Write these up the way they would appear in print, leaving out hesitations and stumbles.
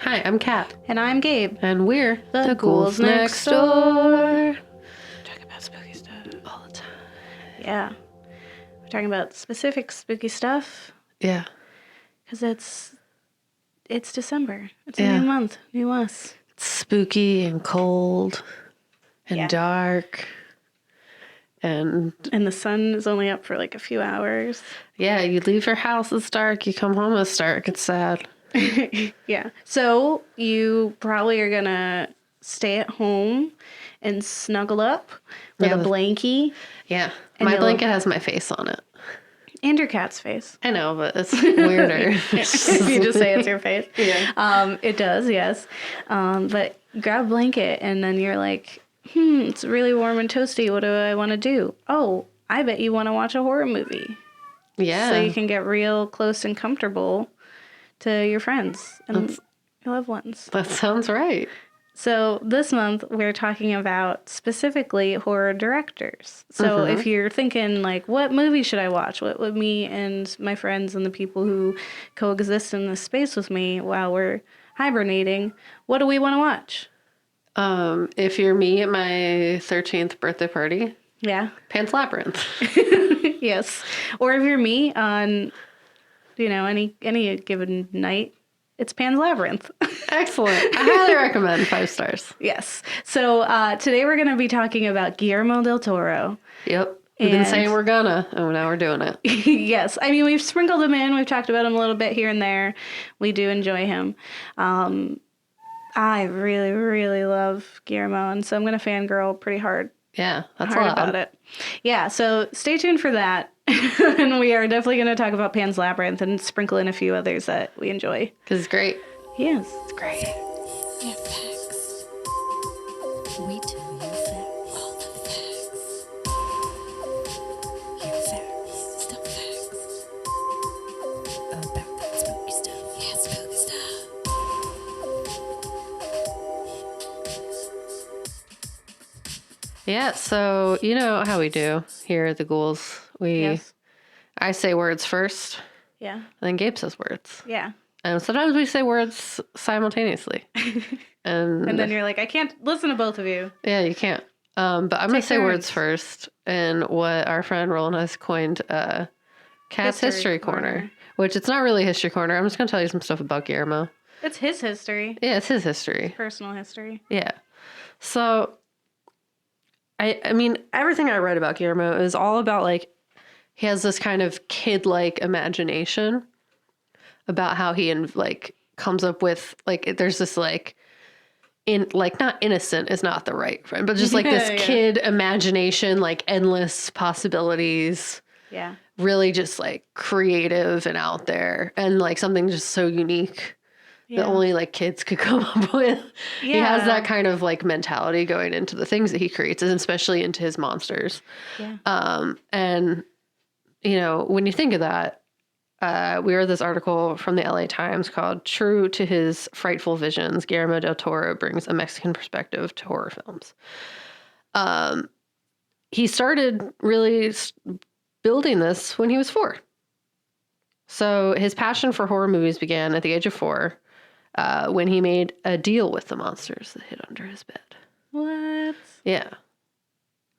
Hi, I'm Kat. And I'm Gabe. And we're the Ghouls Next Door. Talk about spooky stuff all the time. Yeah. We're talking about specific spooky stuff. Yeah. Because it's December. It's a new month. New us. It's spooky and cold and dark. And the sun is only up for like a few hours. Yeah, you leave your house, it's dark. You come home, it's dark. It's sad. Yeah. So you probably are going to stay at home and snuggle up with a blankie. Yeah. My blanket has my face on it. And your cat's face. I know, but it's weirder. If you just say it's your face. Yeah. It does, yes. But grab a blanket and then you're like, it's really warm and toasty. What do I want to do? Oh, I bet you want to watch a horror movie. Yeah. So you can get real close and comfortable to your friends and your loved ones. That sounds right. So this month, we're talking about specifically horror directors. So if you're thinking, like, what movie should I watch? What would me and my friends and the people who coexist in this space with me while we're hibernating, what do we want to watch? If you're me at my 13th birthday party, Pan's Labyrinth. Yes. Or if you're me on, any given night, it's Pan's Labyrinth. Excellent. I highly recommend 5 stars. Yes. So today we're going to be talking about Guillermo Del Toro. Yep. We've been saying we're gonna, and now we're doing it. Yes. I mean, we've sprinkled him in. We've talked about him a little bit here and there. We do enjoy him. I really, really love Guillermo, and so I'm going to fangirl pretty hard. Yeah, that's hard about it. Yeah, so stay tuned for that. And we are definitely going to talk about Pan's Labyrinth and sprinkle in a few others that we enjoy. Because it's great. Yes. It's great. Yeah, facts. We tell you facts. All the facts. Your facts. Still facts. About that spooky stuff. Yeah, spooky stuff. Yeah, so you know how we do here at the Ghouls. I say words first. Yeah. And then Gabe says words. Yeah. And sometimes we say words simultaneously. And then you're like, I can't listen to both of you. Yeah, you can't. But I'm going to say words first. And what our friend Roland has coined Cat's History Corner. Which it's not really History Corner. I'm just going to tell you some stuff about Guillermo. It's his history. Yeah, it's his history. Personal history. Yeah. So, I mean, everything I read about Guillermo is all about, like, he has this kind of kid-like imagination about how he, like, comes up with, like, there's this, like, not innocent is not the right friend, but just, like, this kid imagination, like, endless possibilities. Yeah. Really just, like, creative and out there. And, like, something just so unique. That only, like, kids could come up with. Yeah. He has that kind of, like, mentality going into the things that he creates, and especially into his monsters. Yeah. And, when you think of that, we read this article from the LA Times called True to His Frightful Visions, Guillermo del Toro brings a Mexican perspective to horror films. He started really building this when he was 4. So his passion for horror movies began at the age of 4. When he made a deal with the monsters that hid under his bed. What? Yeah.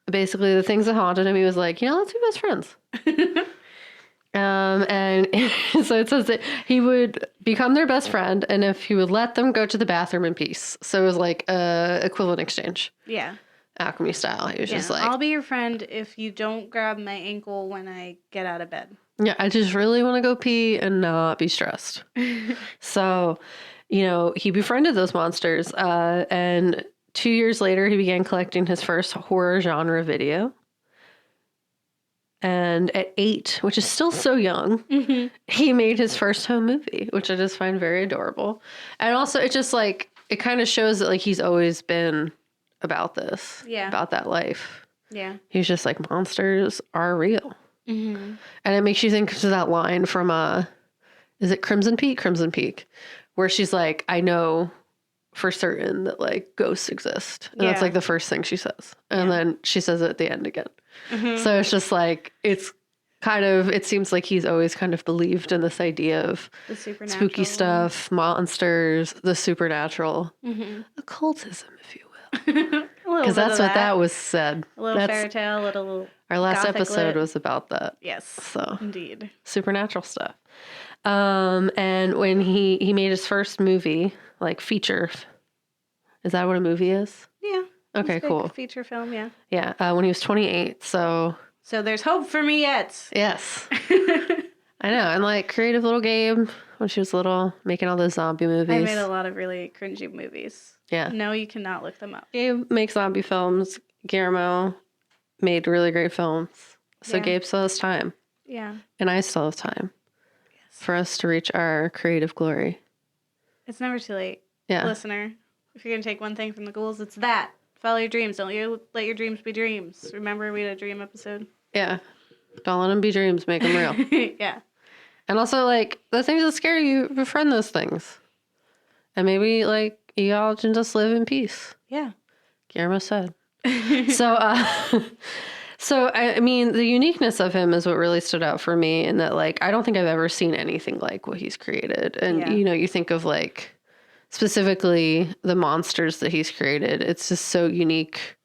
Basically, the things that haunted him, he was like, let's be best friends. And so it says that he would become their best friend, and if he would let them go to the bathroom in peace. So it was like a equivalent exchange. Yeah. Alchemy style. He was just like, I'll be your friend if you don't grab my ankle when I get out of bed. Yeah, I just really want to go pee and not be stressed. So... he befriended those monsters, and 2 years later, he began collecting his first horror genre video. And at 8, which is still so young, he made his first home movie, which I just find very adorable. And also, it just, like, it kind of shows that, like, he's always been about this. Yeah. About that life. Yeah. He's just like, monsters are real. Mm-hmm. And it makes you think of that line from, is it Crimson Peak? Crimson Peak. Where she's like, I know for certain that, like, ghosts exist. And that's, like, the first thing she says. And then she says it at the end again. Mm-hmm. So it's just, like, it's kind of, it seems like he's always kind of believed in this idea of The supernatural. spooky stuff, monsters, the supernatural, occultism, if you will. Because that's what that was said. A little fairy tale, a little Our last Gothic episode lit. was about that. Yes, So indeed. supernatural stuff. And when he made his first movie, like feature, is that what a movie is? Yeah. Okay, It's a big cool. feature film, yeah. Yeah, when he was 28. So there's hope for me yet. yes, I know. And like creative little Gabe when she was little, making all those zombie movies. I made a lot of really cringy movies. Yeah. No, you cannot look them up. Gabe makes zombie films. Guillermo made really great films. So Yeah. Gabe still has time. Yeah. And I still have time for us to reach our creative glory. It's never too late. Yeah. Listener, if you're going to take one thing from the Ghouls, it's that. Follow your dreams. Don't you let your dreams be dreams. Remember we had a dream episode? Yeah. Don't let them be dreams. Make them real. Yeah. And also, like, the things that scare you, befriend those things. And maybe, like, y'all can just live in peace. Yeah. Guillermo said. So, I mean, the uniqueness of him is what really stood out for me, in that, like, I don't think I've ever seen anything like what he's created. And, Yeah. you know, you think of, like, specifically the monsters that he's created. It's just so unique.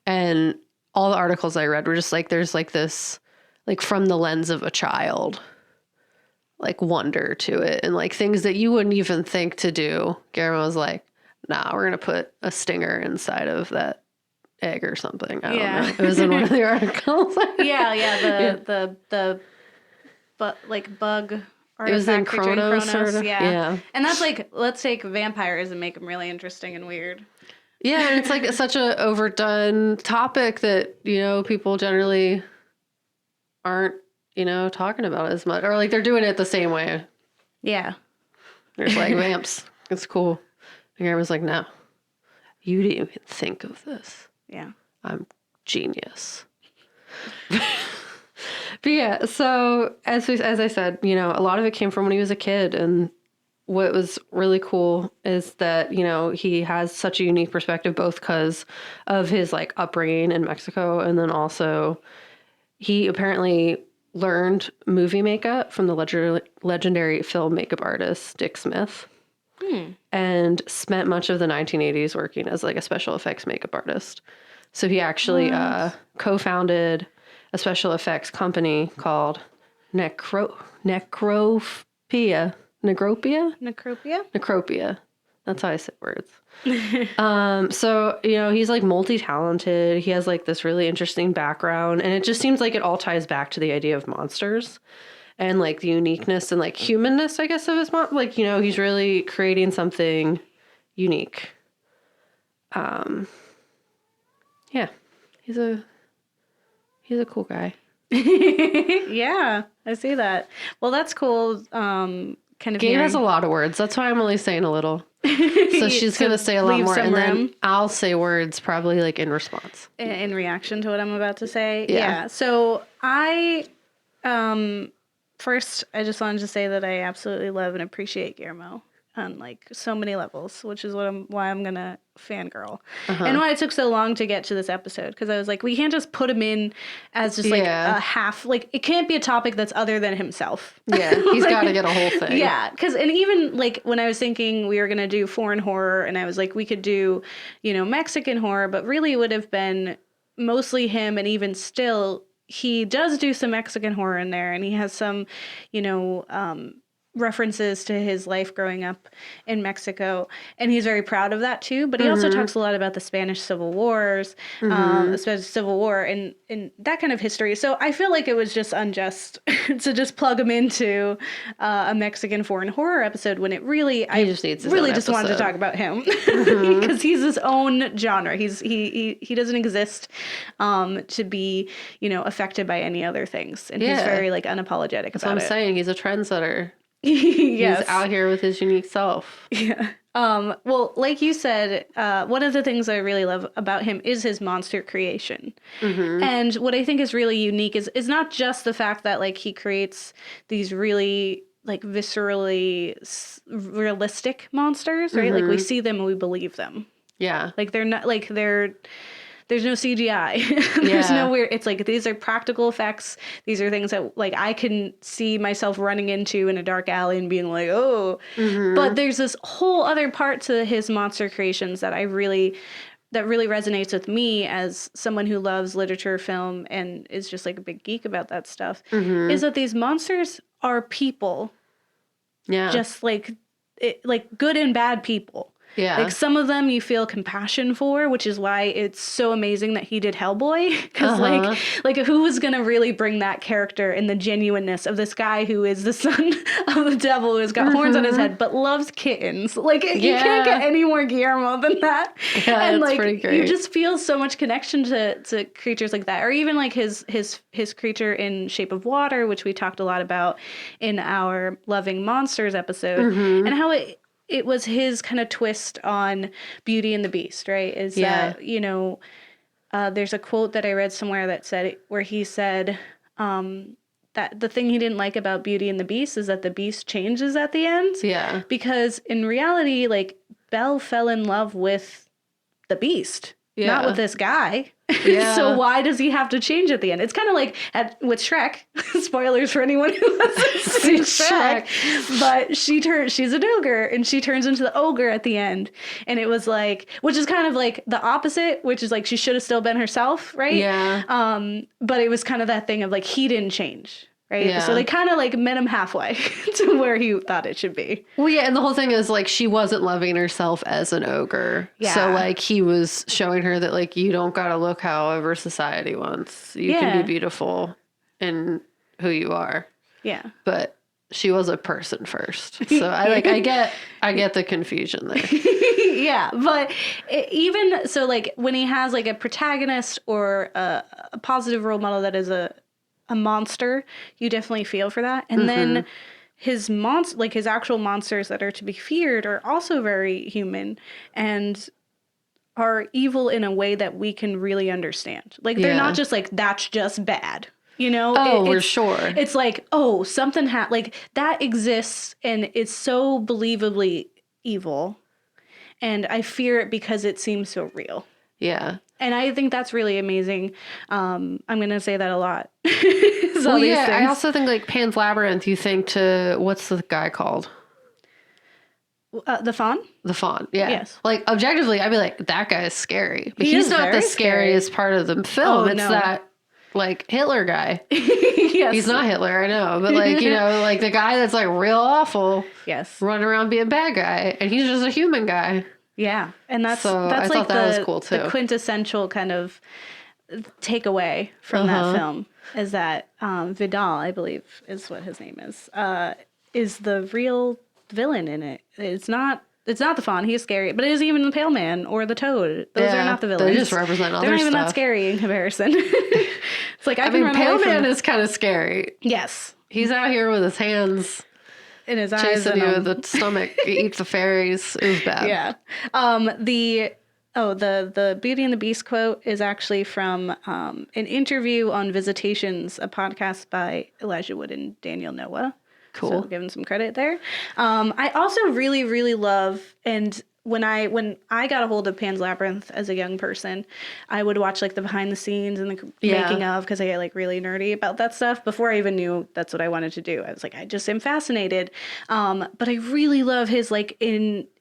And all the articles I read were just like, there's like this, like, from the lens of a child, like, wonder to it. And like things that you wouldn't even think to do. Guillermo was like, nah, we're going to put a stinger inside of that egg or something. I don't know. It was in one of the articles. The bug artifact. It was in creature Chronos, sort of. Yeah. And that's like, let's take vampires and make them really interesting and weird. Yeah, and it's like such a overdone topic that, you know, people generally aren't, you know, talking about as much. Or like they're doing it the same way. Yeah. There's like vamps. It's cool. And Guillermo's like, no, you didn't even think of this. Yeah. I'm genius. But yeah, so as I said, you know, a lot of it came from when he was a kid. And what was really cool is that, you know, he has such a unique perspective, both because of his like upbringing in Mexico. And then also he apparently learned movie makeup from the legendary film makeup artist, Dick Smith. And spent much of the 1980s working as like a special effects makeup artist. So he actually co-founded a special effects company called Necropia. That's how I say words. So, you know, he's like multi-talented. He has like this really interesting background. And it just seems like it all ties back to the idea of monsters. And like the uniqueness and like humanness, I guess, of his mom. Like, you know, he's really creating something unique. Yeah, he's a cool guy. Yeah, I see that. Well, that's cool. Kind of. Gabe has a lot of words. That's why I'm only saying a little. So she's going to say a lot more. And then I'll say words probably like in response. In reaction to what I'm about to say. Yeah. So I, first, I just wanted to say that I absolutely love and appreciate Guillermo on like so many levels, which is why I'm gonna fangirl, and why it took so long to get to this episode, because I was like, we can't just put him in as just like a half, like it can't be a topic that's other than himself. Yeah, he's got to get a whole thing. Yeah, because and even like when I was thinking we were gonna do foreign horror, and I was like, we could do, you know, Mexican horror, but really it would have been mostly him, and even still, he does do some Mexican horror in there, and he has some, you know, references to his life growing up in Mexico, and he's very proud of that too. But he also talks a lot about the Spanish Civil Wars, Spanish Civil War, and that kind of history. So I feel like it was just unjust to just plug him into a Mexican foreign horror episode when it really, I just wanted to talk about him because he's his own genre. He doesn't exist to be, you know, affected by any other things, and he's very like unapologetic That's about what I'm saying. He's a trendsetter. Yes. He's out here with his unique self. Yeah. Well, like you said, one of the things I really love about him is his monster creation. And what I think is really unique is not just the fact that like he creates these really like viscerally realistic monsters, right? Like we see them and we believe them. Yeah. Like they're not like they're there's no CGI. There's no weird, it's like, these are practical effects. These are things that like I can see myself running into in a dark alley and being like, oh, but there's this whole other part to his monster creations that really resonates with me as someone who loves literature, film, and is just like a big geek about that stuff, is that these monsters are people. Yeah. Just like good and bad people. Yeah. Like some of them you feel compassion for, which is why it's so amazing that he did Hellboy. Because like who was going to really bring that character and the genuineness of this guy who is the son of the devil, who has got horns on his head, but loves kittens. Like you can't get any more Guillermo than that. Yeah, and like pretty great. You just feel so much connection to creatures like that. Or even like his creature in Shape of Water, which we talked a lot about in our Loving Monsters episode, and how it was his kind of twist on Beauty and the Beast, right? Is that, you know, there's a quote that I read somewhere that said, where he said that the thing he didn't like about Beauty and the Beast is that the beast changes at the end. Yeah. Because in reality, like, Belle fell in love with the beast, not with this guy. Yeah. So why does he have to change at the end? It's kind of like with Shrek. Spoilers for anyone who hasn't seen Shrek. But she's an ogre, and she turns into the ogre at the end. And it was like, which is kind of like the opposite, which is like she should have still been herself, right? Yeah. But it was kind of that thing of like he didn't change. Right? Yeah. So they kind of like met him halfway to where he thought it should be. Well, yeah, and the whole thing is like she wasn't loving herself as an ogre. Yeah. So like he was showing her that like you don't gotta look however society wants. You can be beautiful in who you are. Yeah. But she was a person first. So I get the confusion there. Yeah, but even so, like when he has like a protagonist or a positive role model that is a monster, you definitely feel for that. And then his his actual monsters that are to be feared are also very human and are evil in a way that we can really understand. Like they're not just like, that's just bad. You know? Oh, for sure. It's like, oh, something like that exists and it's so believably evil. And I fear it because it seems so real. Yeah. And I think that's really amazing. I'm going to say that a lot. Well, yeah, I also think like Pan's Labyrinth, you think to, what's the guy called? The Faun? The Faun, yeah. Yes. Like, objectively, I'd be like, that guy is scary. But he's not the scariest part of the film. It's that, like, Hitler guy. Yes. He's not Hitler, I know. But, like, you know, like the guy that's, like, real awful. Yes. Running around being a bad guy. And he's just a human guy. Yeah. And that's like that was cool too. The quintessential kind of takeaway from that film is that Vidal, I believe is what his name is the real villain in it. It's not the Faun. He is scary, but it isn't even the Pale Man or the Toad. Those are not the villains. They just represent other stuff. They're not even that scary in comparison. It's like I mean, Pale Man is kind of scary. Yes, he's out here with his hands in his eyes, chasing you with the stomach. He eats the fairies. It was bad. Yeah. The Beauty and the Beast quote is actually from an interview on Visitations, a podcast by Elijah Wood and Daniel Noah. Cool. So give him some credit there. I also really, really love, and when I got a hold of Pan's Labyrinth as a young person, I would watch like the behind the scenes and the making of, because I get like really nerdy about that stuff before I even knew that's what I wanted to do. I was like, I just am fascinated. But I really love his like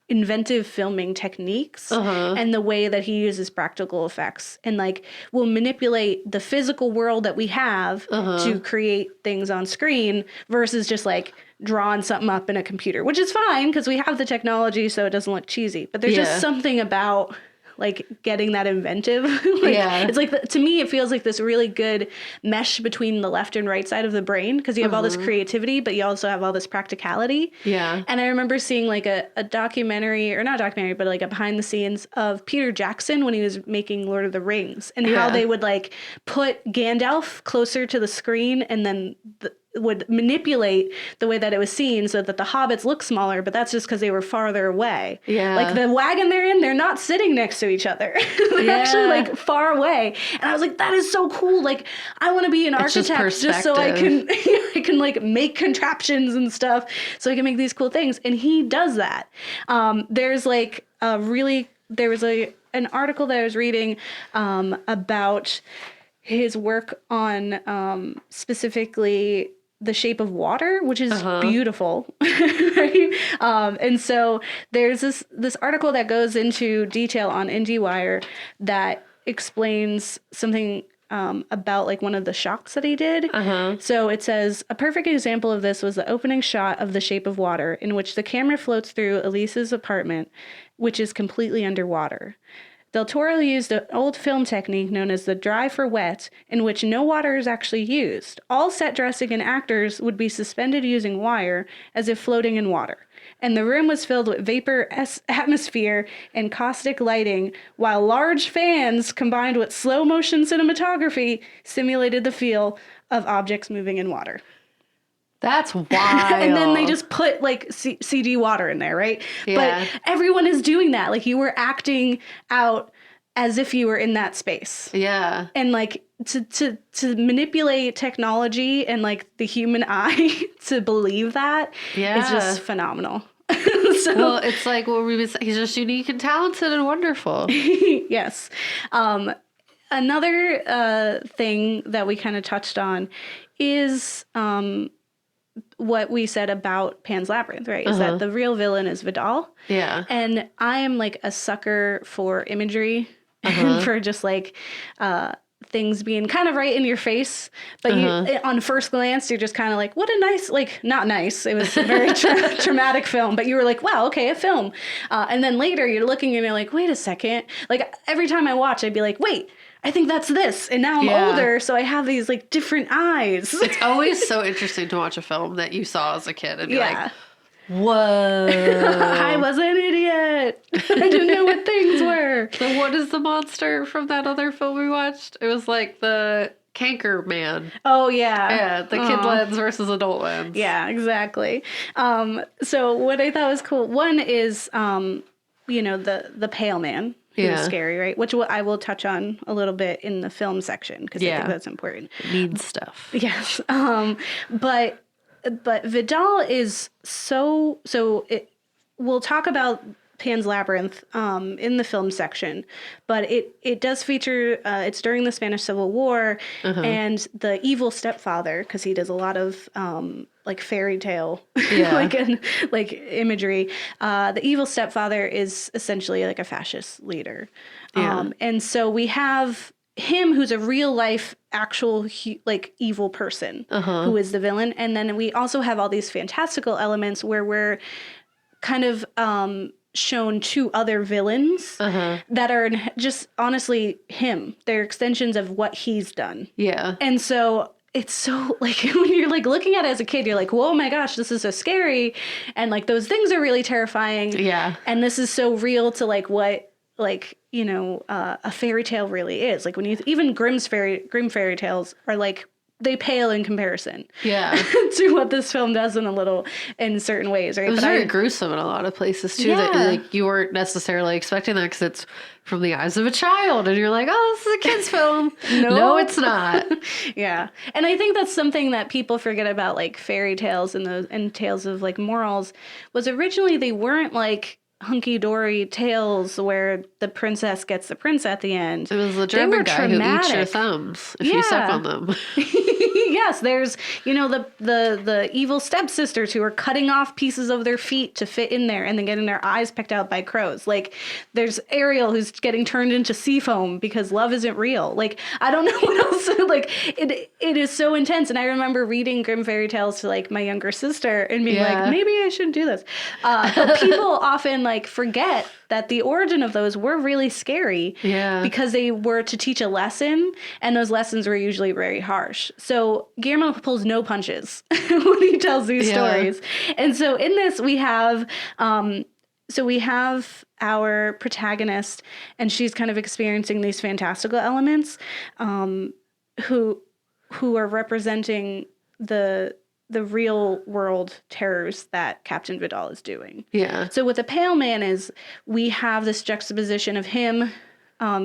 inventive filming techniques and the way that he uses practical effects and like will manipulate the physical world that we have to create things on screen versus just like drawing something up in a computer, which is fine because we have the technology so it doesn't look cheesy. But there's just something about like getting that inventive. It's like, to me, it feels like this really good mesh between the left and right side of the brain because you have all this creativity, but you also have all this practicality. Yeah. And I remember seeing like a documentary, or not documentary, but like a behind the scenes of Peter Jackson when he was making Lord of the Rings and how they would like put Gandalf closer to the screen and then would manipulate the way that it was seen so that the hobbits look smaller, but that's just because they were farther away. Yeah. Like the wagon they're in, they're not sitting next to each other. They're actually like far away. And I was like, that is so cool. Like I want to be an architect just so I can like make contraptions and stuff so I can make these cool things. And he does that. There was an article that I was reading about his work on specifically The Shape of Water, which is beautiful. Right? And so there's this article that goes into detail on IndieWire that explains something about like one of the shots that he did. So it says, a perfect example of this was the opening shot of The Shape of Water, in which the camera floats through Elise's apartment, which is completely underwater. Del Toro used an old film technique known as the dry for wet, in which no water is actually used. All set dressing and actors would be suspended using wire as if floating in water. And the room was filled with vapor atmosphere and caustic lighting, while large fans combined with slow motion cinematography simulated the feel of objects moving in water. That's wild. And then they just put like CG water in there, right? Yeah. But everyone is doing that. Like you were acting out as if you were in that space. Yeah. And like to manipulate technology and like the human eye to believe that is just phenomenal. So, well, it's like what we was. He's just unique and talented and wonderful. Yes. Another thing that we kind of touched on is what we said about Pan's Labyrinth, right? Is that the real villain is Vidal. Yeah. And I am like a sucker for imagery and for just like things being kind of right in your face. But you, on first glance, you're just kind of like, what a nice, like, not nice. It was a very traumatic film, but you were like, wow, okay, a film. And then later you're looking and you're like, wait a second. Like every time I watch, I'd be like, wait, I think that's this. And now I'm older, so I have these like different eyes. It's always so interesting to watch a film that you saw as a kid and be like, whoa. I was an idiot. I didn't know what things were. So what is the monster from that other film we watched? It was like the Canker Man. Oh, yeah. Yeah, the kid lens versus adult lens. Yeah, exactly. So what I thought was cool, one is, you know, the pale man. Who's scary, right? Which I will touch on a little bit in the film section because I think that's important. It means stuff. Yes. But Vidal is so we'll talk about Pan's Labyrinth in the film section, but it does feature it's during the Spanish Civil War and the evil stepfather, because he does a lot of like fairy tale like imagery. The evil stepfather is essentially like a fascist leader. And so we have him, who's a real life actual like evil person who is the villain, and then we also have all these fantastical elements where we're kind of shown two other villains that are just honestly him. They're extensions of what he's done. Yeah. And so it's so like when you're like looking at it as a kid, you're like, whoa, my gosh, this is so scary. And like those things are really terrifying. Yeah. And this is so real to like what like, you know, a fairy tale really is. Like when you even Grimm fairy tales are like, they pale in comparison. Yeah. To what this film does in certain ways, right? It was very gruesome in a lot of places too. That like you weren't necessarily expecting that because it's from the eyes of a child, and you're like, oh, this is a kid's film. No, it's not. Yeah. And I think that's something that people forget about, like fairy tales and tales of like morals, was originally they weren't like hunky-dory tales where the princess gets the prince at the end. It was the German guy who eats your thumbs if you suck on them. Yes, there's, you know, the evil stepsisters who are cutting off pieces of their feet to fit in there and then getting their eyes picked out by crows. Like, there's Ariel who's getting turned into sea foam because love isn't real. Like, I don't know what else. Like, it is so intense. And I remember reading Grimm fairy tales to, like, my younger sister and being like, maybe I shouldn't do this. But people often, like, forget that the origin of those were really scary because they were to teach a lesson, and those lessons were usually very harsh. So Guillermo pulls no punches when he tells these stories. And so in this we have our protagonist, and she's kind of experiencing these fantastical elements who are representing the real world terrors that Captain Vidal is doing. Yeah. So what the Pale Man is, we have this juxtaposition of him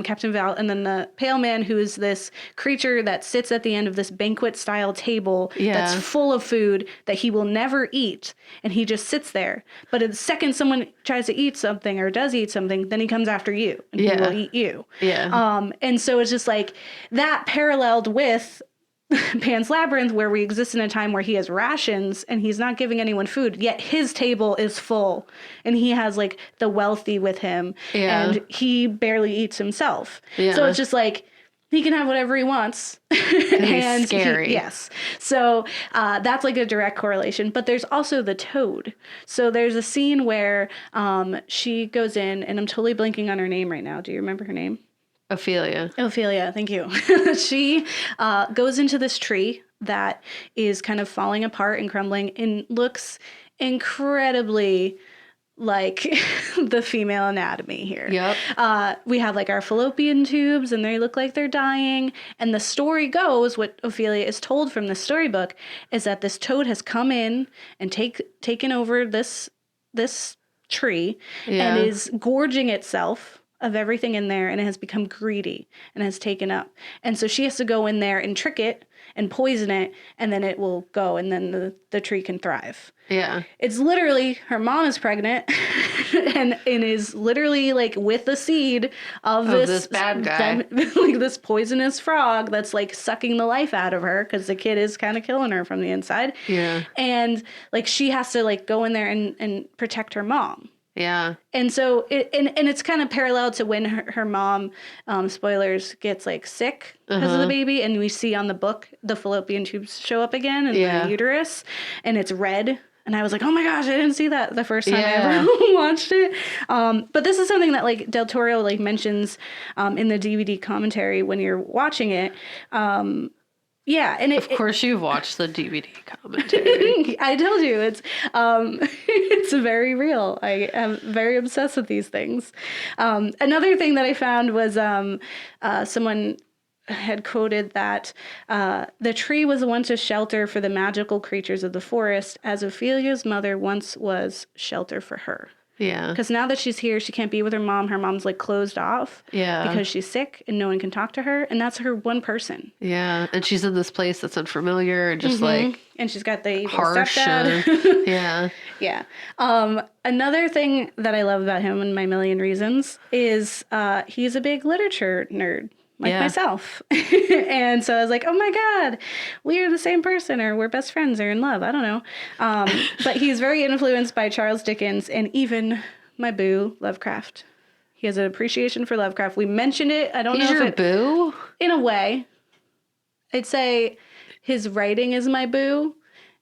Captain Val, and then the pale man, who is this creature that sits at the end of this banquet-style table that's full of food that he will never eat, and he just sits there. But the second someone tries to eat something or does eat something, then he comes after you, and he will eat you. Yeah. And so it's just like that paralleled with Pan's Labyrinth, where we exist in a time where he has rations and he's not giving anyone food, yet his table is full and he has like the wealthy with him and he barely eats himself. So it's just like he can have whatever he wants. And he's scary. Yes. So that's like a direct correlation. But there's also the toad. So there's a scene where she goes in, and I'm totally blanking on her name right now. Do you remember her name? Ophelia, thank you. She goes into this tree that is kind of falling apart and crumbling and looks incredibly like the female anatomy here. Yep. We have like our fallopian tubes and they look like they're dying. And the story goes, what Ophelia is told from the storybook, is that this toad has come in and taken over this tree and is gorging itself of everything in there, and it has become greedy and has taken up. And so she has to go in there and trick it and poison it, and then it will go, and then the tree can thrive. Yeah. It's literally, her mom is pregnant and is literally like with the seed of this bad guy. like this poisonous frog that's like sucking the life out of her because the kid is kind of killing her from the inside. Yeah. And like she has to like go in there and protect her mom. Yeah. And so it's kind of parallel to when her mom, spoilers, gets like sick because of the baby. And we see on the book the fallopian tubes show up again in the uterus, and it's red. And I was like, oh my gosh, I didn't see that the first time I ever watched it. But this is something that like Del Toro like mentions in the DVD commentary when you're watching it. Yeah, and of course you've watched the DVD commentary. I told you it's very real. I am very obsessed with these things. Another thing that I found was someone had quoted that the tree was once a shelter for the magical creatures of the forest, as Ophelia's mother once was shelter for her. Yeah. Because now that she's here, she can't be with her mom. Her mom's like closed off. Yeah. Because she's sick and no one can talk to her. And that's her one person. Yeah. And she's in this place that's unfamiliar and just like. And she's got the evil harsh. stepdad. Yeah. Yeah. Another thing that I love about him, and My Million Reasons, is he's a big literature nerd. Like myself. And so I was like, oh my God, we are the same person, or we're best friends, or in love. I don't know. But he's very influenced by Charles Dickens and even my boo, Lovecraft. He has an appreciation for Lovecraft. We mentioned it. I don't know if your boo? In a way. I'd say his writing is my boo.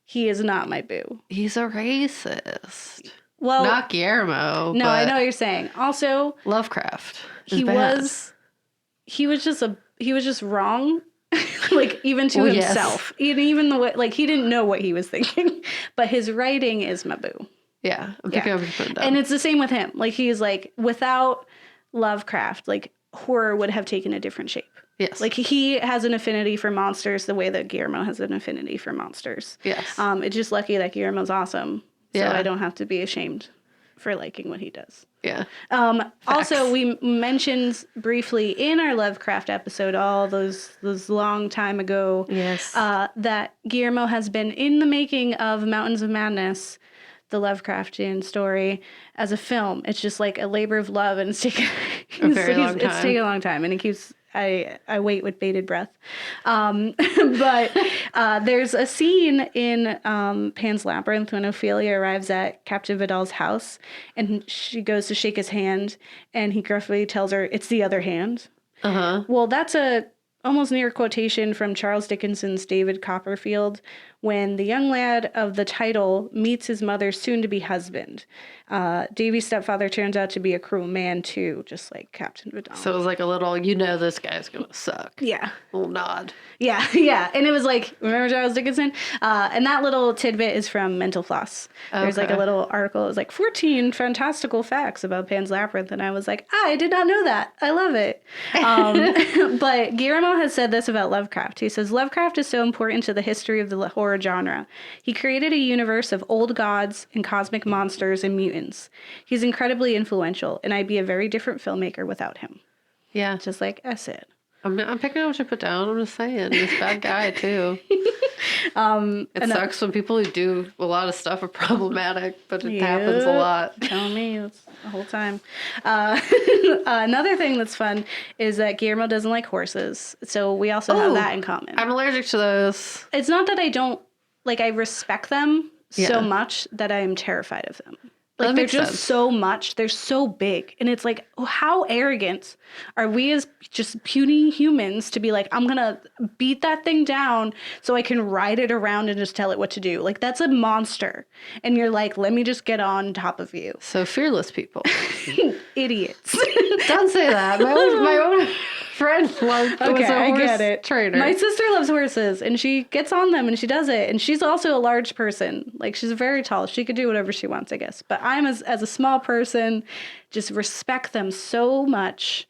He is not my boo. He's a racist. Well, not Guillermo. No, I know what you're saying. Also, Lovecraft. He was just wrong, like even to himself. Yes. Even the way, like he didn't know what he was thinking. But his writing is my boo. Yeah, I'm picking up your phone down. And it's the same with him. Like he's like, without Lovecraft, like horror would have taken a different shape. Yes. Like he has an affinity for monsters the way that Guillermo has an affinity for monsters. Yes. It's just lucky that Guillermo's awesome. So I don't have to be ashamed for liking what he does. Yeah. Also, we mentioned briefly in our Lovecraft episode, all those long time ago, that Guillermo has been in the making of Mountains of Madness, the Lovecraftian story, as a film. It's just like a labor of love, and it's taken It's taken a long time, and it keeps. I wait with bated breath. But there's a scene in Pan's Labyrinth when Ophelia arrives at Captain Vidal's house, and she goes to shake his hand, and he gruffly tells her, "It's the other hand." Uh-huh. Well, that's a almost near quotation from Charles Dickens's David Copperfield, when the young lad of the title meets his mother's soon-to-be husband. Davy's stepfather turns out to be a cruel man, too, just like Captain Vidal. So it was like a little, this guy's going to suck. Yeah. A little nod. Yeah, yeah. And it was like, remember Charles Dickinson? And that little tidbit is from Mental Floss. There's like a little article. It was like 14 fantastical facts about Pan's Labyrinth. And I was like, I did not know that. I love it. But Guillermo has said this about Lovecraft. He says, Lovecraft is so important to the history of the horror genre. He created a universe of old gods and cosmic monsters and mutants. He's incredibly influential, and I'd be a very different filmmaker without him. Yeah. Just like I said. I'm picking up what you put down. I'm just saying. He's a bad guy, too. It sucks when people who do a lot of stuff are problematic, but it happens a lot. Tell me, it's the whole time. Another thing that's fun is that Guillermo doesn't like horses. So we also have that in common. I'm allergic to those. It's not that I don't, like, I respect them so much that I am terrified of them. Like, they're just so much. They're so big. And it's like, how arrogant are we as just puny humans to be like, I'm going to beat that thing down so I can ride it around and just tell it what to do. Like, that's a monster. And you're like, let me just get on top of you. So fearless people. Idiots. Don't say that. My own friend was a horse trainer. My sister loves horses, and she gets on them, and she does it. And she's also a large person. Like, she's very tall. She could do whatever she wants, I guess. But I'm, as a small person, just respect them so much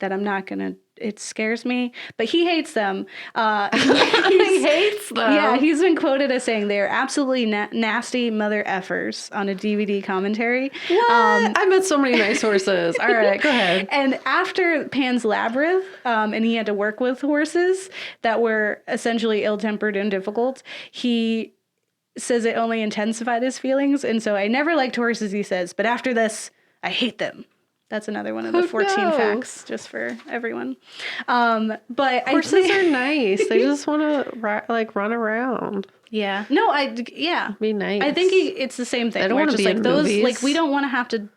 that I'm not going to... It scares me, but he hates them. He hates them. Yeah, he's been quoted as saying they're absolutely nasty mother effers on a DVD commentary. What? I met so many nice horses. All right, go ahead. And after Pan's Labyrinth, and he had to work with horses that were essentially ill-tempered and difficult, he says it only intensified his feelings. And so I never liked horses, he says, but after this, I hate them. That's another one of the 14 facts, just for everyone. But horses are nice. They just want to run around. Yeah. No, Be nice. I think it's the same thing. They don't want to be in movies. Like, we don't want to have to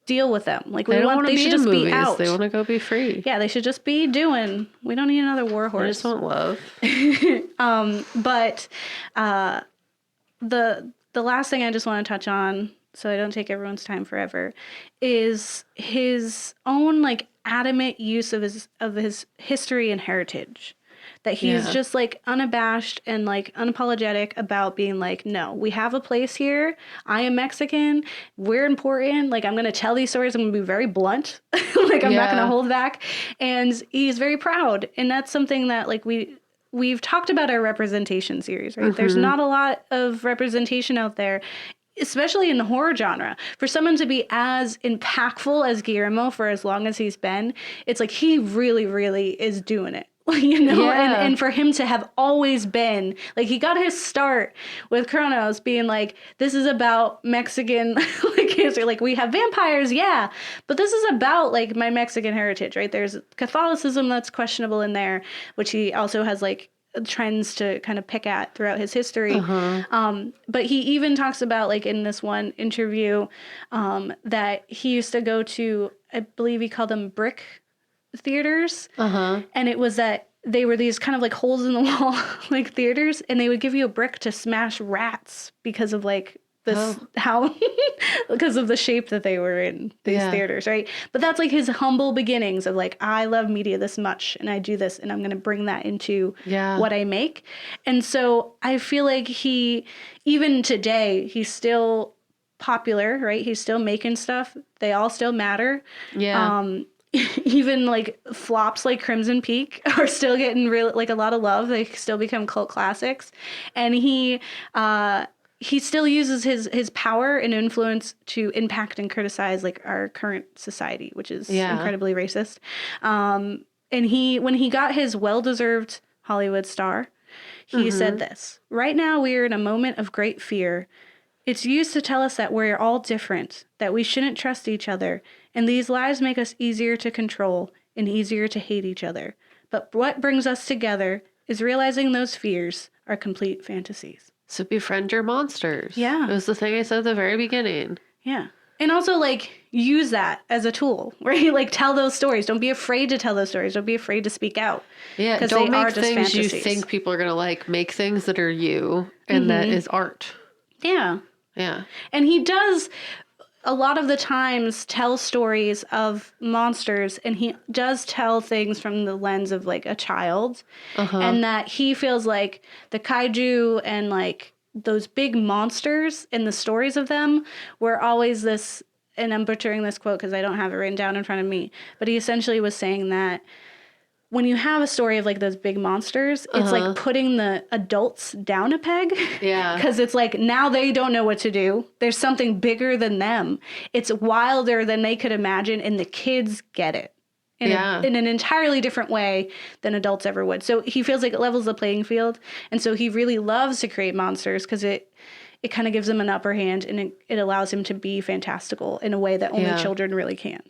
deal with them. Like, they should just movies. be out. They want to go be free. Yeah, they should just be doing. We don't need another war horse. They just want love. But the last thing I just want to touch on, so I don't take everyone's time forever, is his own, like, adamant use of his history and heritage. That he's just, like, unabashed and, like, unapologetic about being like, no, we have a place here. I am Mexican. We're important. Like, I'm going to tell these stories. I'm going to be very blunt. Like, I'm not going to hold back. And he's very proud. And that's something that, like, we've talked about our representation series, right? Mm-hmm. There's not a lot of representation out there, especially in the horror genre. For someone to be as impactful as Guillermo for as long as he's been, it's like he really, really is doing it. You know, and for him to have always been, like, he got his start with Kronos being like, this is about Mexican, like, history. Like, we have vampires, yeah, but this is about, like, my Mexican heritage, right? There's Catholicism that's questionable in there, which he also has, like, trends to kind of pick at throughout his history. But he even talks about, like, in this one interview, that he used to go to, I believe he called them brick theaters, and it was that they were these kind of like holes in the wall like theaters, and they would give you a brick to smash rats because of, like, this how because of the shape that they were in these theaters, right? But that's, like, his humble beginnings of, like, I love media this much and I do this and I'm going to bring that into what I make. And so I feel like he, even today, he's still popular, right? He's still making stuff. They all still matter. Even, like, flops like Crimson Peak are still getting like a lot of love. They still become cult classics. And he still uses his power and influence to impact and criticize, like, our current society, which is incredibly racist. And when he got his well-deserved Hollywood star, he said this: "Right now we are in a moment of great fear. It's used to tell us that we're all different, that we shouldn't trust each other, and these lies make us easier to control and easier to hate each other. But what brings us together is realizing those fears are complete fantasies." So befriend your monsters. Yeah. It was the thing I said at the very beginning. Yeah. And also, like, use that as a tool, right? Like, tell those stories. Don't be afraid to tell those stories. Don't be afraid to speak out. Yeah, because don't they are make just things fantasies. you think people are going to like. Make things that are you, and that is art. Yeah. Yeah. And he does a lot of the times tell stories of monsters, and he does tell things from the lens of, like, a child, and that he feels like the kaiju and, like, those big monsters and the stories of them were always this, and I'm butchering this quote because I don't have it written down in front of me, but he essentially was saying that when you have a story of, like, those big monsters, it's like putting the adults down a peg. Yeah. Because it's like, now they don't know what to do. There's something bigger than them. It's wilder than they could imagine, and the kids get it. in, Yeah. in an entirely different way than adults ever would. So he feels like it levels the playing field. And so he really loves to create monsters because it kind of gives him an upper hand, and it allows him to be fantastical in a way that only Yeah. children really can.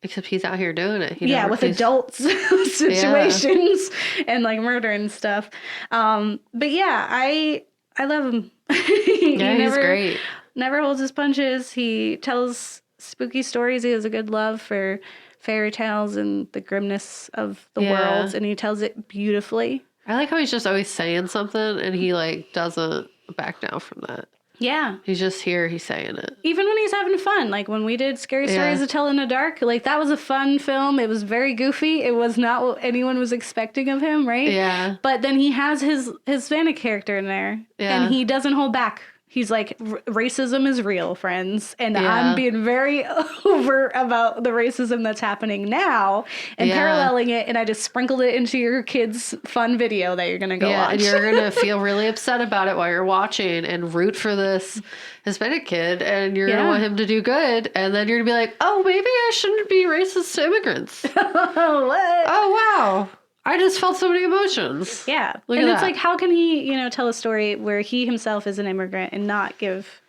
Except he's out here doing it. With adult situations and like murder and stuff. But yeah, I love him. Yeah, he's great. Never holds his punches. He tells spooky stories. He has a good love for fairy tales and the grimness of the world, and he tells it beautifully. I like how he's just always saying something, and he like doesn't back down from that. Yeah. He's just here, he's saying it. Even when he's having fun, like when we did Scary Stories to Tell in the Dark, like that was a fun film. It was very goofy. It was not what anyone was expecting of him, right? Yeah. But then he has his Hispanic character in there, and he doesn't hold back. He's like, racism is real, friends. And I'm being very overt about the racism that's happening now and paralleling it. And I just sprinkled it into your kids' fun video that you're going to go watch. And you're going to feel really upset about it while you're watching and root for this Hispanic kid. And you're going to want him to do good. And then you're going to be like, oh, maybe I shouldn't be racist to immigrants. What? Oh, wow. I just felt so many emotions. Yeah. Look and at it's that. like, how can he, tell a story where he himself is an immigrant and not give,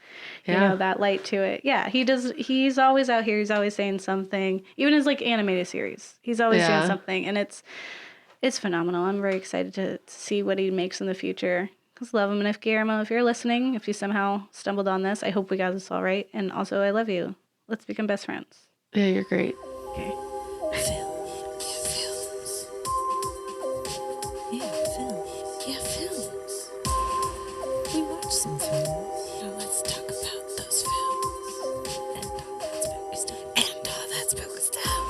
that light to it? Yeah, he does. He's always out here. He's always saying something. Even his like animated series, he's always doing something. And it's phenomenal. I'm very excited to see what he makes in the future. Just love him. And if Guillermo, if you're listening, if you somehow stumbled on this, I hope we got this all right. And also, I love you. Let's become best friends. Yeah, you're great. Okay. Films. We watched some films. Now let's talk about those films. And all that spooky stuff. And all that spooky stuff.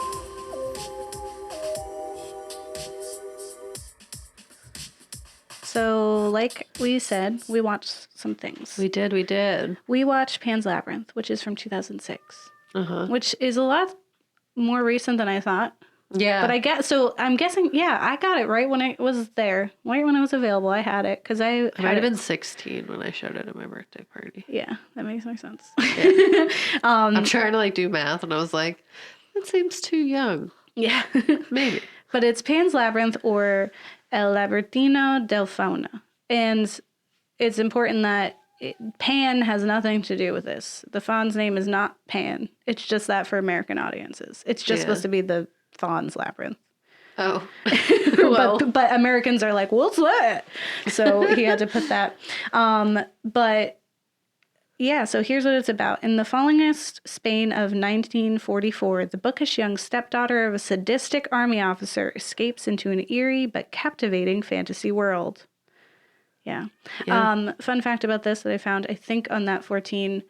So, like we said, we watched some things. We did. We watched Pan's Labyrinth, which is from 2006, Uh-huh. which is a lot more recent than I thought. Yeah. But I'm guessing, I got it right when it was there, right when it was available. I had it because I might have been 16 when I showed it at my birthday party. Yeah, that makes more sense. I'm trying to like do math, and I was like, that seems too young. Yeah. Maybe. But it's Pan's Labyrinth, or El Labertino del Fauna. And it's important that Pan has nothing to do with this. The faun's name is not Pan. It's just that for American audiences. It's just supposed to be the faun's labyrinth. Oh. Well. but Americans are like, what's that? So he had to put that. But yeah, so here's what it's about. In the fallingest Spain of 1944, the bookish young stepdaughter of a sadistic army officer escapes into an eerie but captivating fantasy world. Yeah. Fun fact about this that I found, I think on that 14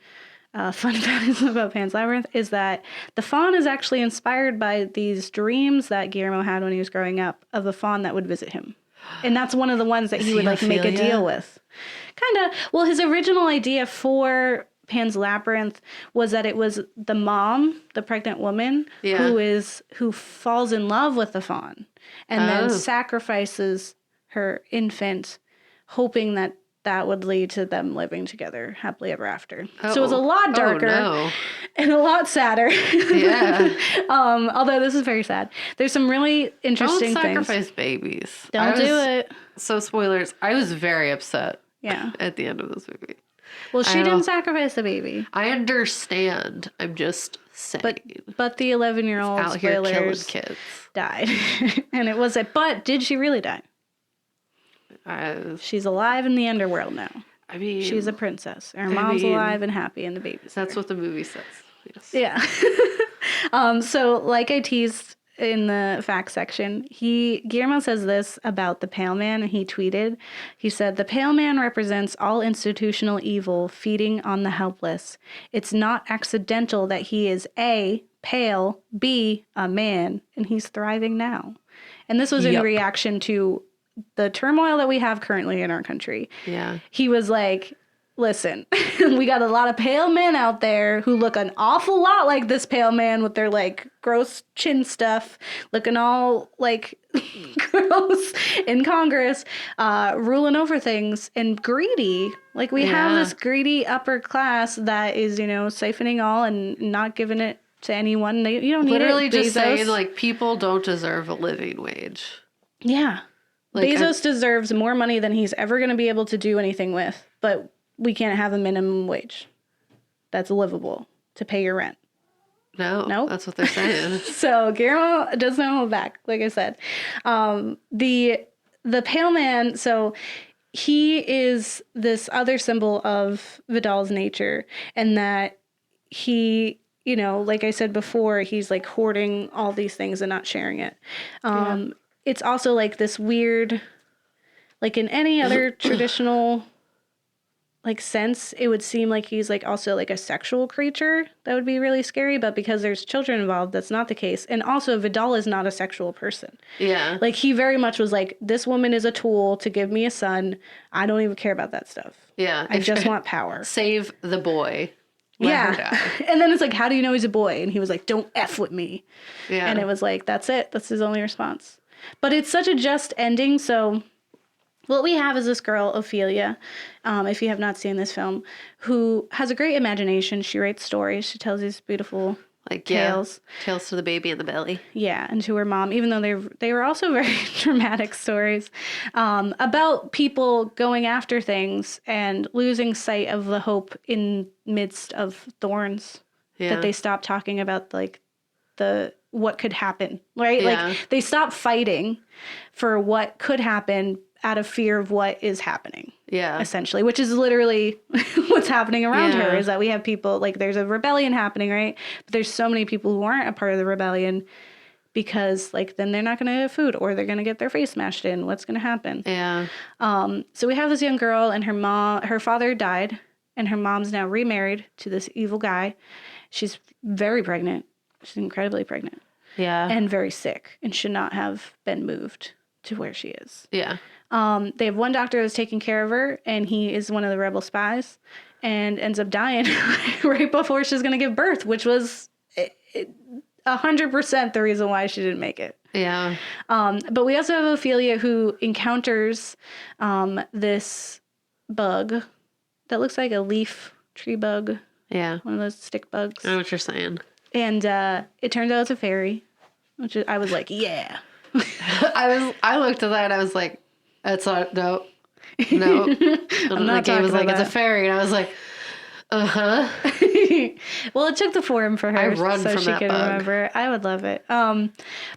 fun facts about Pan's Labyrinth, is that the faun is actually inspired by these dreams that Guillermo had when he was growing up of a faun that would visit him. And that's one of the ones that he would like make a deal with. Kind of. Well, his original idea for Pan's Labyrinth was that it was the mom, the pregnant woman, who falls in love with the faun and then sacrifices her infant, hoping that would lead to them living together happily ever after. So it was a lot darker and a lot sadder. Yeah. Although this is very sad. There's some really interesting Don't things. sacrifice babies. Don't do it. So spoilers. I was very upset. Yeah. At the end of this movie. Well, she didn't sacrifice the baby. I understand. I'm just saying. But the 11-year-old out here killing spoilers kids died. And it was but did she really die? She's alive in the underworld now. I mean, she's a princess. Her mom's alive and happy, and the baby's That's there. what the movie says. Yes. Yeah. So like I teased in the facts section, Guillermo says this about the Pale Man, and he tweeted, he said, "The Pale Man represents all institutional evil feeding on the helpless. It's not accidental that he is A, pale, B, a man, and he's thriving now." And this was in reaction to the turmoil that we have currently in our country. Yeah. He was like, listen, we got a lot of pale men out there who look an awful lot like this pale man with their like gross chin stuff, looking all like gross in Congress, ruling over things and greedy. Like we have this greedy upper class that is, siphoning all and not giving it to anyone. You don't need Literally it. just Bezos. saying, like, people don't deserve a living wage. Yeah. Like, Bezos deserves more money than he's ever going to be able to do anything with, but we can't have a minimum wage that's livable to pay your rent. No, that's what they're saying. So Guillermo does not hold back, like I said. The pale man, so he is this other symbol of Vidal's nature, and that he, you know, like I said before, he's like hoarding all these things and not sharing it. It's also like this weird, like in any other traditional like sense, it would seem like he's like also like a sexual creature that would be really scary, but because there's children involved, that's not the case. And also Vidal is not a sexual person. Yeah. Like he very much was like, this woman is a tool to give me a son. I don't even care about that stuff. Yeah. I just want power. Save the boy. Let her die. And then it's like, how do you know he's a boy? And he was like, don't F with me. Yeah. And it was like, that's it. That's his only response. But it's such a just ending. So what we have is this girl, Ophelia, if you have not seen this film, who has a great imagination. She writes stories. She tells these beautiful like tales. Yeah, tales to the baby in the belly. Yeah, and to her mom, even though they were also very dramatic stories about people going after things and losing sight of the hope in midst of thorns. Yeah. That they stop talking about like the what could happen, right? Yeah. Like they stop fighting for what could happen out of fear of what is happening. Yeah. Essentially, which is literally what's happening around Yeah. her, is that we have people, like there's a rebellion happening, right? But there's so many people who aren't a part of the rebellion because like then they're not going to have food or they're going to get their face smashed in. What's going to happen? Yeah. So we have this young girl and her father died and her mom's now remarried to this evil guy. She's very pregnant. She's incredibly pregnant. Yeah. And very sick and should not have been moved to where she is. Yeah. They have one doctor that's taking care of her, and he is one of the rebel spies, and ends up dying right before she's going to give birth, which was 100% the reason why she didn't make it. Yeah. But we also have Ophelia, who encounters this bug that looks like a leaf tree bug. Yeah. One of those stick bugs. I know what you're saying. And it turns out it's a fairy, which I was like, yeah. I looked at that and I was like, that's not, no. And not the game was talking like, about it's a fairy. And I was like, uh-huh. Well, it took the form for her I run so from she that could bug. remember. I would love it.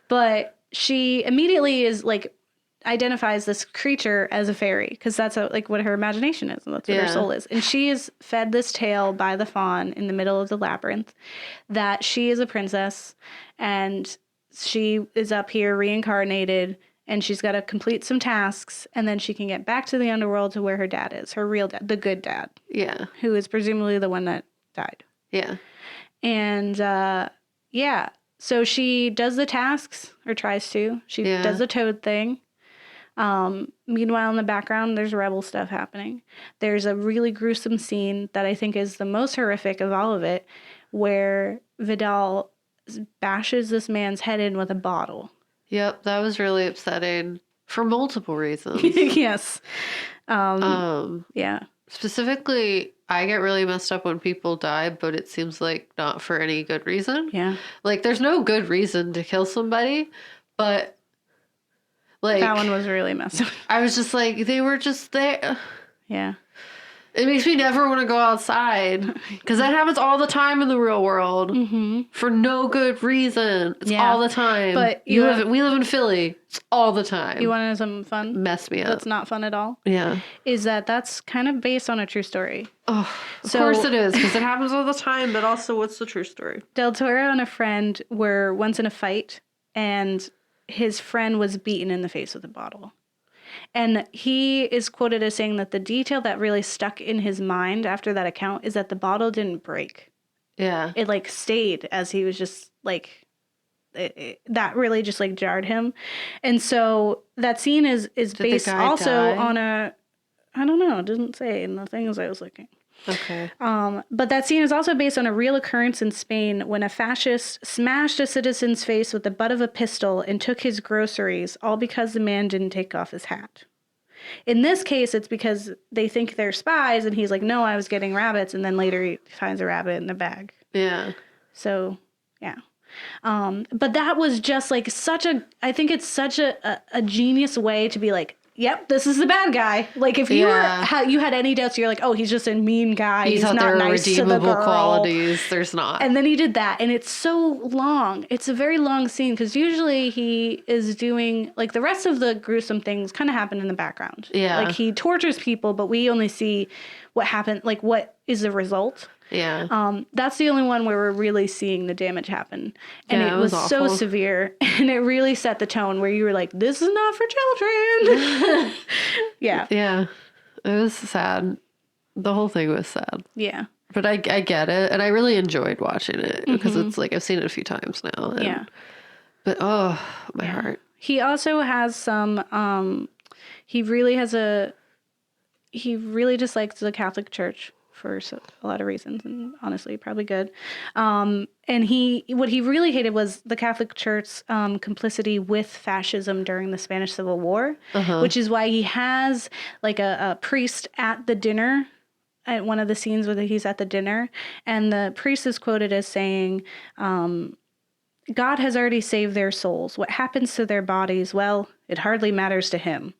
But she immediately is like identifies this creature as a fairy because that's like what her imagination is and that's what her soul is. And she is fed this tale by the fawn in the middle of the labyrinth that she is a princess and she is up here reincarnated and she's got to complete some tasks and then she can get back to the underworld to where her dad is, her real dad, the good dad. Yeah. Who is presumably the one that died. Yeah. And so she does the tasks or tries to. She does the toad thing. Meanwhile, in the background, there's rebel stuff happening. There's a really gruesome scene that I think is the most horrific of all of it, where Vidal bashes this man's head in with a bottle. Yep. That was really upsetting for multiple reasons. Yes. Yeah. Specifically, I get really messed up when people die, but it seems like not for any good reason. Yeah. Like, there's no good reason to kill somebody, but like That one was really messed up. I was just like, they were just there. Yeah. It makes me never want to go outside because that happens all the time in the real world for no good reason. It's all the time. But we live in Philly. It's all the time. You want to know something fun? Mess me up. That's not fun at all. Yeah. Is that's kind of based on a true story. Oh, of course it is because it happens all the time. But also, what's the true story? Del Toro and a friend were once in a fight, and his friend was beaten in the face with a bottle. And he is quoted as saying that the detail that really stuck in his mind after that account is that the bottle didn't break. Yeah. It like stayed as he was just like, that really just like jarred him. And so that scene is based also on I don't know, it didn't say in the things I was looking. Okay. But that scene is also based on a real occurrence in Spain when a fascist smashed a citizen's face with the butt of a pistol and took his groceries, all because the man didn't take off his hat. In this case, it's because they think they're spies, and he's like, no, I was getting rabbits, and then later he finds a rabbit in the bag. Yeah. So Yeah. But that was just like I think it's such a genius way to be like, yep, this is the bad guy. Like if you you had any doubts, you're like, oh, he's just a mean guy. He's not there nice to the redeemable girl. qualities. There's not. And then he did that, and it's so long. It's a very long scene because usually he is doing like the rest of the gruesome things kind of happen in the background. Yeah. Like he tortures people, but we only see what happened, like what is the result. Yeah. That's the only one where we're really seeing the damage happen. And Yeah, it was so awful. severe. And it really set the tone where you were like, this is not for children. Yeah. Yeah. It was sad. The whole thing was sad. Yeah. But I get it. And I really enjoyed watching it because it's like I've seen it a few times now. And, Yeah. But oh, my heart. He also has some, he really dislikes the Catholic Church for a lot of reasons, and honestly, probably good. And what he really hated was the Catholic Church's complicity with fascism during the Spanish Civil War, which is why he has like a priest at the dinner, at one of the scenes where he's at the dinner, and the priest is quoted as saying, God has already saved their souls. What happens to their bodies? Well, it hardly matters to him.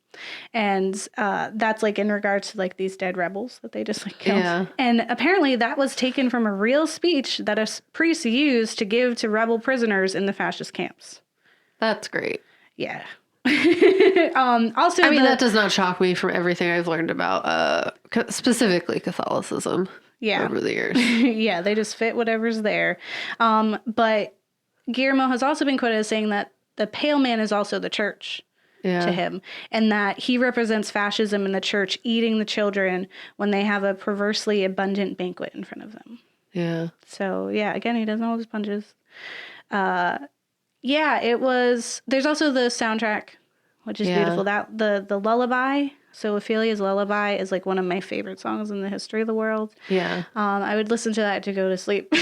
And that's like in regards to like these dead rebels that they just like killed. Yeah. And apparently that was taken from a real speech that a priest used to give to rebel prisoners in the fascist camps. That's great. Yeah. Also, I mean, that does not shock me from everything I've learned about specifically Catholicism over the years. Yeah, they just fit whatever's there. But Guillermo has also been quoted as saying that the pale man is also the church. To him, and that he represents fascism in the church eating the children when they have a perversely abundant banquet in front of them. Yeah. So yeah, again, he doesn't hold his punches. Yeah, it was. There's also the soundtrack, which is beautiful. That the lullaby. So Ophelia's Lullaby is like one of my favorite songs in the history of the world. Yeah. I would listen to that to go to sleep.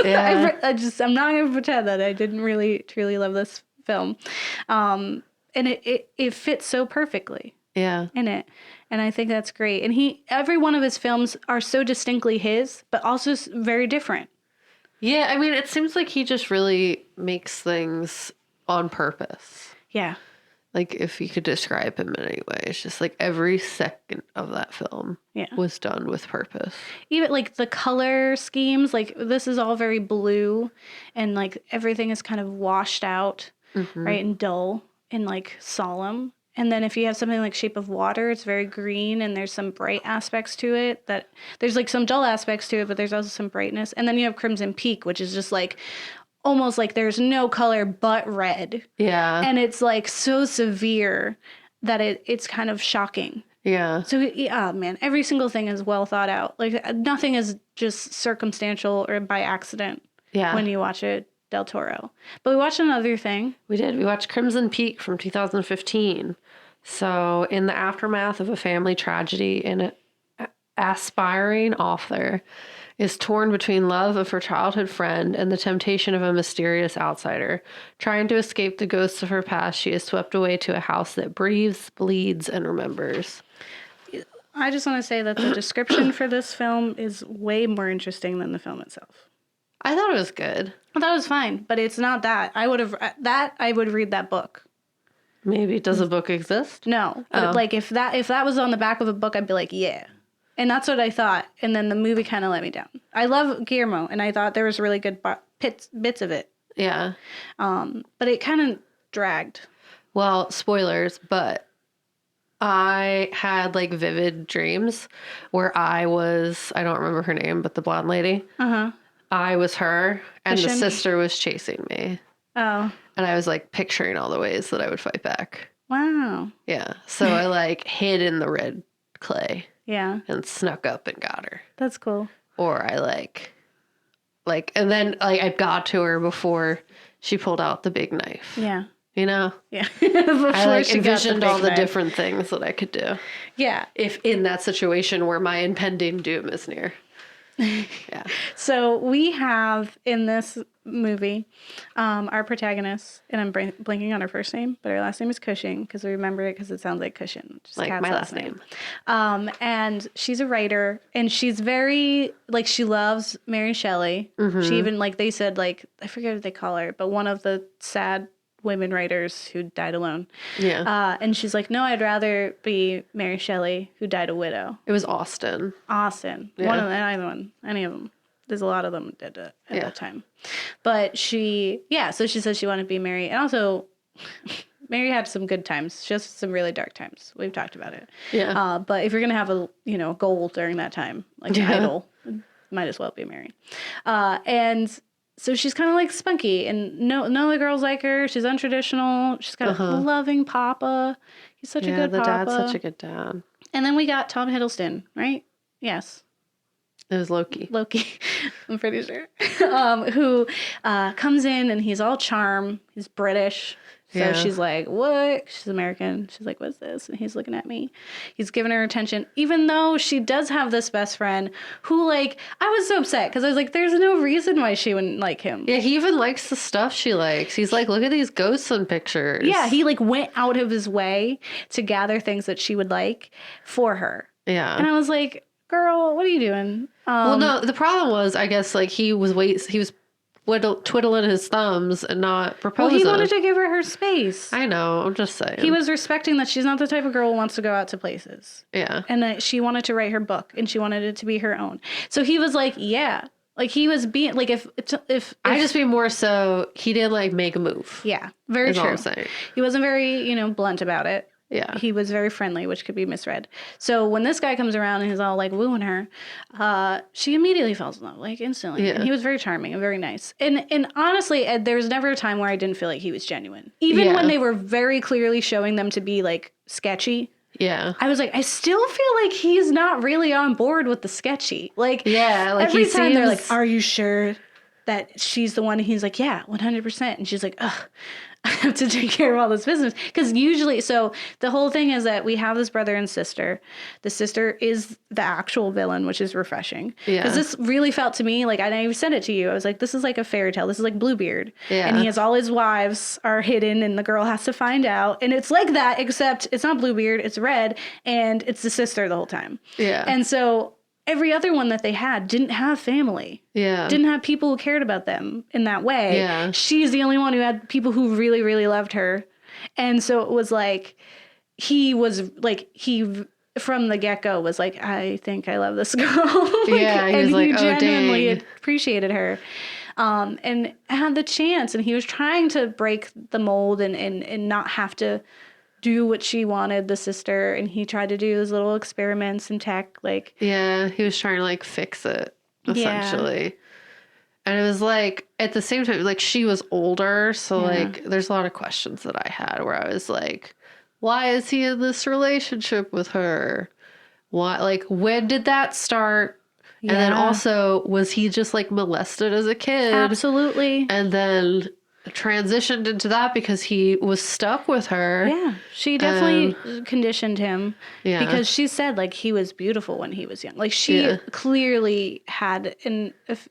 Yeah. I'm not going to pretend that I didn't really truly love this film. And it fits so perfectly in it. And I think that's great. And every one of his films are so distinctly his, but also very different. Yeah, I mean, it seems like he just really makes things on purpose. Yeah. Like, if you could describe him in any way, it's just like every second of that film was done with purpose. Even like the color schemes, like this is all very blue and like everything is kind of washed out, right, and dull. And like solemn. And then if you have something like Shape of Water, it's very green and there's some bright aspects to it. That there's like some dull aspects to it, but there's also some brightness. And then you have Crimson Peak, which is just like almost like there's no color but red. Yeah. And it's like so severe that it's kind of shocking. Yeah. So yeah, man, every single thing is well thought out. Like nothing is just circumstantial or by accident when you watch it. Del Toro. But we watched another thing. We did. We watched Crimson Peak from 2015. So, in the aftermath of a family tragedy, an aspiring author is torn between love of her childhood friend and the temptation of a mysterious outsider. Trying to escape the ghosts of her past, she is swept away to a house that breathes, bleeds, and remembers. I just want to say that the description for this film is way more interesting than the film itself. I thought it was good. I thought it was fine, but it's not that. I would read that book. Maybe. Does a book exist? No. But like if that was on the back of a book, I'd be like, yeah. And that's what I thought. And then the movie kind of let me down. I love Guillermo, and I thought there was really good bits of it. Yeah. But it kind of dragged. Well, spoilers, but I had like vivid dreams where I don't remember her name, but the blonde lady. I was her, and the sister was chasing me. Oh. And I was like picturing all the ways that I would fight back. Wow. Yeah. So I like hid in the red clay. Yeah. And snuck up and got her. That's cool. Or I and then like I got to her before she pulled out the big knife. Yeah. You know? Yeah. I like envisioned all the different things that I could do. Yeah. If in that situation where my impending doom is near. Yeah. So we have in this movie our protagonist, and I'm blanking on her first name, but her last name is Cushing because we remember it because it sounds like cushion, which is Like Kat's my last name. And she's a writer, and she's very like she loves Mary Shelley. She even like they said like I forget what they call her, but one of the sad women writers who died alone. Yeah. And she's like, no, I'd rather be Mary Shelley who died a widow. It was Austen. Yeah. One of them, either one, any of them. There's a lot of them did it at that time. But so she said she wanted to be Mary. And also, Mary had some good times. She has some really dark times. We've talked about it. Yeah. But if you're going to have a, goal during that time, like an idol, might as well be Mary. And so she's kind of like spunky, and none of the girls like her. She's untraditional. She's got a loving papa. He's such a good papa. Yeah, the dad's such a good dad. And then we got Tom Hiddleston, right? Yes. It was Loki, I'm pretty sure. Who comes in, and he's all charm. He's British. So she's like, what? She's American. She's like, what's this? And he's looking at me. He's giving her attention, even though she does have this best friend who, like, I was so upset because I was like, there's no reason why she wouldn't like him. Yeah, he even likes the stuff she likes. He's like, look at these ghosts in pictures. Yeah, he, like, went out of his way to gather things that she would like for her. Yeah. And I was like, girl, what are you doing? Well, no, the problem was, I guess, like, he was twiddling his thumbs and not proposing. Well, he wanted to give her space. I know. I'm just saying. He was respecting that she's not the type of girl who wants to go out to places. Yeah. And that she wanted to write her book, and she wanted it to be her own. So he was like, yeah. Like, he was being, like, if I just mean more so, he didn't, like, make a move. Yeah. Very is true. all I'm saying. He wasn't very, blunt about it. Yeah. He was very friendly, which could be misread. So when this guy comes around and he's all like wooing her, she immediately falls in love, like instantly. Yeah. And he was very charming and very nice. And honestly, Ed, there was never a time where I didn't feel like he was genuine. Even when they were very clearly showing them to be like sketchy. Yeah. I was like, I still feel like he's not really on board with the sketchy. Like, yeah, like every time they're like, are you sure that she's the one? And he's like, yeah, 100%. And she's like, ugh. I have to take care of all this business. Because usually, so the whole thing is that we have this brother and sister. The sister is the actual villain, which is refreshing. Yeah. Because this really felt to me, like, I even said it to you. I was like, this is like a fairy tale. This is like Bluebeard. Yeah. And he has all his wives are hidden, and the girl has to find out. And it's like that, except it's not Bluebeard, it's red, and it's the sister the whole time. Yeah. And so every other one that they had didn't have family. Yeah. Didn't have people who cared about them in that way. Yeah. She's the only one who had people who really, really loved her. And so it was like, he from the get-go was like, I think I love this girl. Yeah, he was like, oh, genuinely dang. appreciated her. And had the chance, and he was trying to break the mold and not have to do what she wanted, the sister, and he tried to do his little experiments in tech, like, yeah, he was trying to like fix it essentially. Yeah. And it was like at the same time, like she was older, so like there's a lot of questions that I had where I was like, why is he in this relationship with her? Why, like, when did that start? And then also, was he just like molested as a kid? Absolutely. And then transitioned into that because he was stuck with her. Yeah, she definitely conditioned him. Yeah, because she said like he was beautiful when he was young. Like she clearly had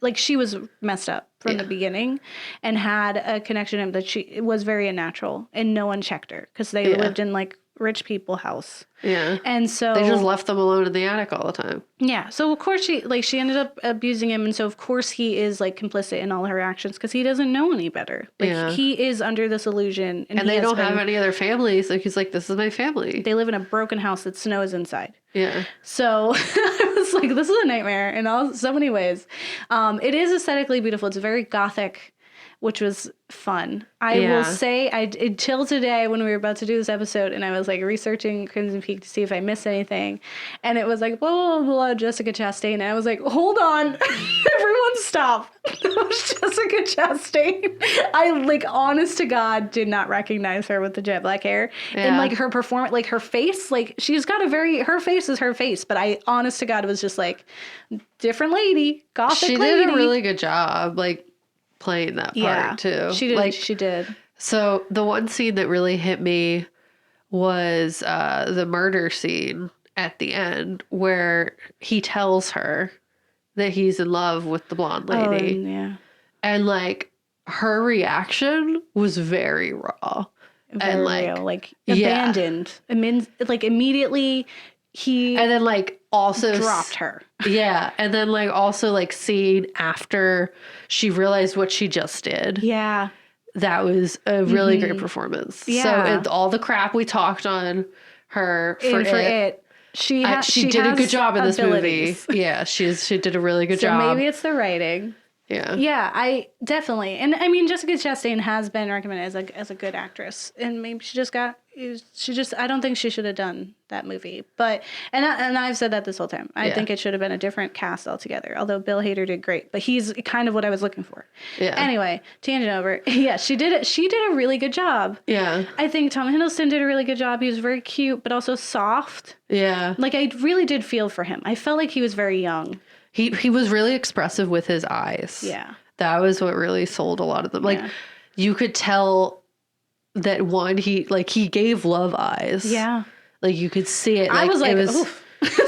like she was messed up from the beginning and had a connection to him that it was very unnatural, and no one checked her because they lived in like rich people house. Yeah. And so they just left them alone in the attic all the time. Yeah. So of course she ended up abusing him, and so of course he is like complicit in all her actions because he doesn't know any better. Like he is under this illusion, and they don't have any other family, so he's like, this is my family. They live in a broken house that snows inside. Yeah. So I was like, this is a nightmare in so many ways. It is aesthetically beautiful. It's very gothic, which was fun. I will say, until today when we were about to do this episode and I was like researching Crimson Peak to see if I missed anything, and it was like, blah, blah, blah, Jessica Chastain. And I was like, hold on, everyone stop. That was Jessica Chastain. I, like, honest to God, did not recognize her with the jet black hair. Yeah. And, like, her performance, like, her face, like, she's got her face is her face. But I, honest to God, was just like, different lady, gothic lady. She did a really good job, like, playing that part too. She did. Like, she did. So the one scene that really hit me was the murder scene at the end where he tells her that he's in love with the blonde Oh, lady. yeah. And like her reaction was very raw. Very and like real. Like yeah. abandoned. I mean, like immediately he and then like also dropped her. Yeah. And then like also like seeing after she realized what she just did. Yeah. That was a really great performance. Yeah. So all the crap we talked on her For for it. it. She did a has good job in this abilities. movie. Yeah, she did a really good So job. maybe it's the writing. Yeah. Yeah, I definitely. And I mean, Jessica Chastain has been recommended as a good actress. And maybe I don't think she should have done that movie. But, and I've said that this whole time. I think it should have been a different cast altogether. Although Bill Hader did great. But he's kind of what I was looking for. Yeah. Anyway, tangent over. Yeah, she did it. She did a really good job. Yeah. I think Tom Hiddleston did a really good job. He was very cute, but also soft. Yeah. Like, I really did feel for him. I felt like he was very young. He was really expressive with his eyes. Yeah. That was what really sold a lot of them. Like you could tell that he gave love eyes. Yeah. Like you could see it. Like, I was like, oof.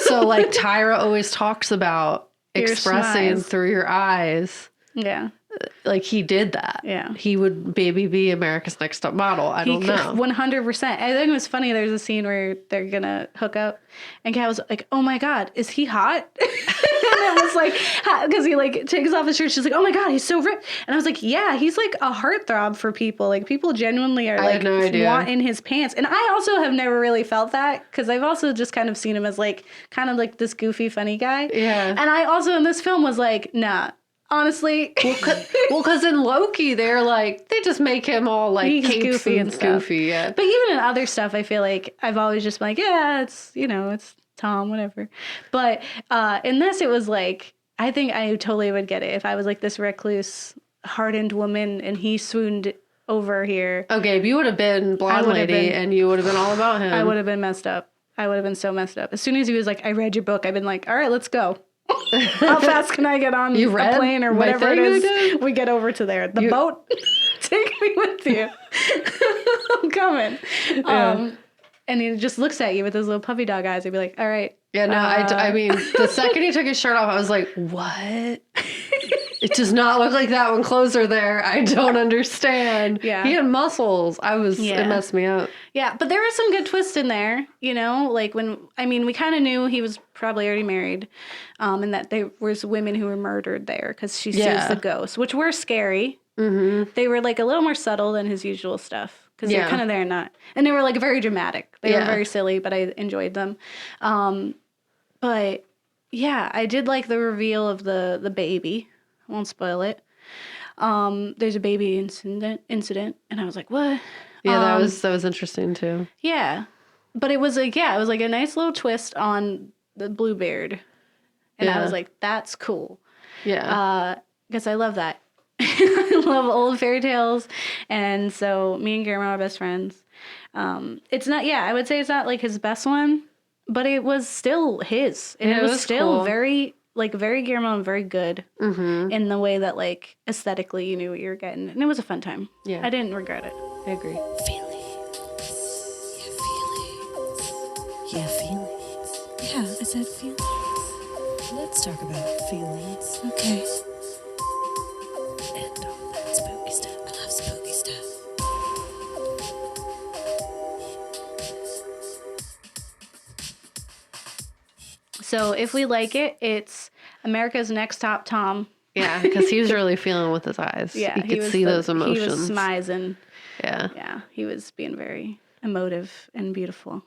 So like Tyra always talks about expressing through your eyes. Yeah. Like he did that. Yeah. He would maybe be America's Next Top Model. I don't know. 100%. I think it was funny. There's a scene where they're gonna hook up, and Kat was like, "Oh my god, is he hot?" And it was like, because he like takes off his shirt. She's like, "Oh my god, he's so ripped." And I was like, "Yeah, he's like a heartthrob for people. Like people genuinely are like want in his pants." And I also have never really felt that because I've also just kind of seen him as like kind of like this goofy, funny guy. Yeah. And I also in this film was like, nah. Honestly, because in Loki, they just make him all like he's goofy and stuff. Goofy, yeah. But even in other stuff, I feel like I've always just been like, yeah, it's it's Tom, whatever. But in this, it was like I think I totally would get it if I was like this recluse, hardened woman, and he swooned over here. Okay, if you would have been blonde lady, and you would have been all about him, I would have been messed up. I would have been so messed up. As soon as he was like, I read your book, I've been like, all right, let's go. How fast can I get on a plane or whatever it is? We get over to there. The boat, take me with you. I'm coming. Yeah. And he just looks at you with his little puppy dog eyes. He'd be like, all right. Yeah, no, I mean, the second he took his shirt off, I was like, what? It does not look like that when clothes are there. I don't understand. Yeah. He had muscles. It messed me up. Yeah, but there was some good twists in there, like we kind of knew he was probably already married, and that there was women who were murdered there because she sees the ghosts, which were scary. Mm-hmm. They were like a little more subtle than his usual stuff because they're kind of there and not. And they were like very dramatic. They were very silly, but I enjoyed them. But yeah, I did like the reveal of the baby. I won't spoil it. There's a baby incident, and I was like, what? Yeah, that was interesting too. Yeah. But it was like a nice little twist on the Bluebeard. And I was like, that's cool. Yeah. Because I love that. I love old fairy tales. And so me and Guillermo are best friends. It's not, I would say it's not like his best one, but it was still his. And it was still cool. very Guillermo and very good in the way that like aesthetically you knew what you were getting. And it was a fun time. Yeah. I didn't regret it. I agree. Feelings. Yeah, feelings. Yeah, I said feelings. Let's talk about feelings. Okay. And all that spooky stuff. I love spooky stuff. So if we like it, it's America's Next Top Tom. Yeah, because he was really feeling with his eyes. Yeah, he could see those emotions. He was smizing. Yeah. Yeah, he was being very emotive and beautiful.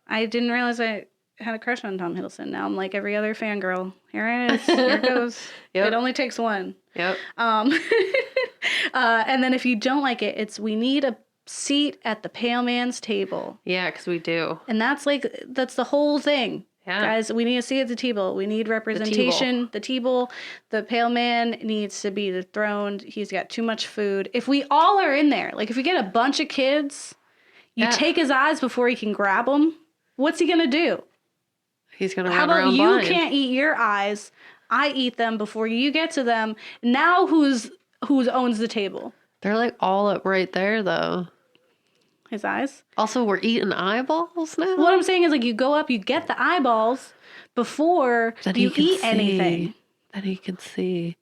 I didn't realize I had a crush on Tom Hiddleston. Now I'm like every other fangirl. Here it is. Here it goes. It only takes one. Yep. And then if you don't like it, we need a seat at the pale man's table. Yeah, because we do. And that's the whole thing. Yeah. Guys, we need a seat at the table. We need representation. The table. The pale man needs to be dethroned. He's got too much food. If we all are in there, like if we get a bunch of kids, you take his eyes before he can grab them. What's he going to do? He's going to run around blind. How about you can't eat your eyes? I eat them before you get to them. Now who owns the table? They're like all up right there, though. His eyes? Also, we're eating eyeballs now? What I'm saying is, like, you go up, you get the eyeballs before you eat anything. then he can see.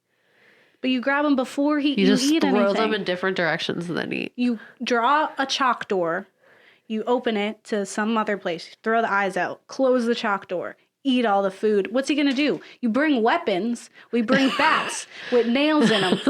But you grab them before You just eat throw anything. them in different directions and then eat. You draw a chalk door. You open it to some other place. Throw the eyes out. Close the chalk door. Eat all the food. What's he going to do? You bring weapons. We bring bats with nails in them.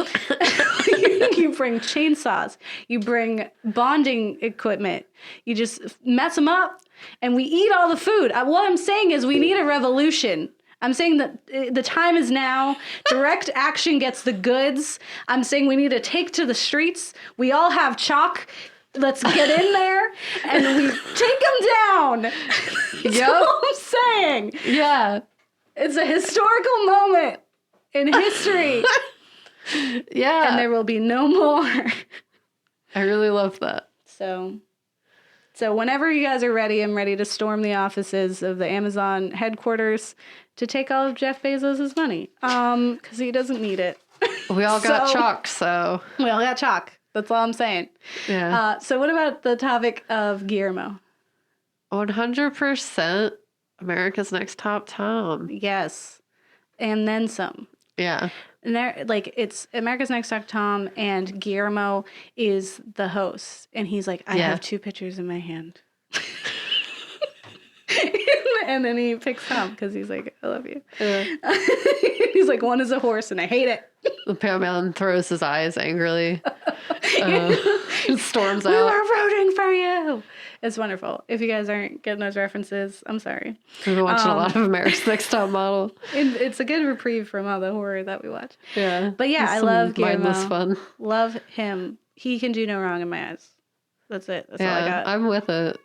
You bring chainsaws. You bring bonding equipment. You just mess them up and we eat all the food. What I'm saying is we need a revolution. I'm saying that the time is now. Direct action gets the goods. I'm saying we need to take to the streets. We all have chalk. Let's get in there and we take them down. That's all I'm saying. Yeah. It's a historical moment in history. Yeah. And there will be no more. I really love that. So whenever you guys are ready, I'm ready to storm the offices of the Amazon headquarters to take all of Jeff Bezos' money. Because he doesn't need it. We all got chalk, so. We all got chalk. That's all I'm saying. Yeah. So what about the topic of Guillermo? 100% America's Next Top Tom. Yes. And then some. Yeah. And it's America's Next Top Tom, and Guillermo is the host. And he's like, I have 2 pictures in my hand. And then he picks Tom because he's like, I love you. He's like, one is a horse and I hate it. The Paramount throws his eyes angrily. Storms out. We were rooting for you. It's wonderful. If you guys aren't getting those references, I'm sorry. We've been watching a lot of America's Next Top Model. It's a good reprieve from all the horror that we watch. Yeah. But yeah, I love Guillermo. Mindless fun. Love him. He can do no wrong in my eyes. That's it. That's all I got. I'm with it.